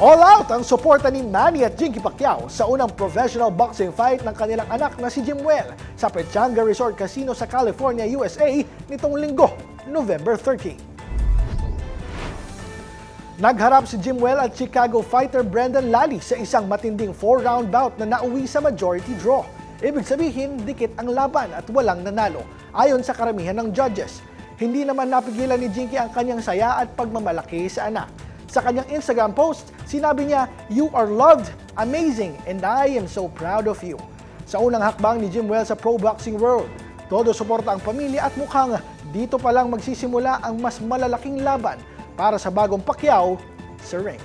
All out ang suporta ni Manny at Jinky Pacquiao sa unang professional boxing fight ng kanilang anak na si Jimwell sa Pechanga Resort Casino sa California, USA nitong linggo, November 13. Nagharap si Jimwell at Chicago fighter Brendan Lally sa isang matinding 4-round bout na nauwi sa majority draw. Ibig sabihin, dikit ang laban at walang nanalo, ayon sa karamihan ng judges. Hindi naman napigilan ni Jinky ang kanyang saya at pagmamalaki sa anak. Sa kanyang Instagram post, sinabi niya, "You are loved, amazing, and I am so proud of you." Sa unang hakbang ni Jimwell sa pro boxing world, todo suporta ang pamilya at mukhang dito pa lang magsisimula ang mas malalaking laban para sa bagong Pacquiao sa ring.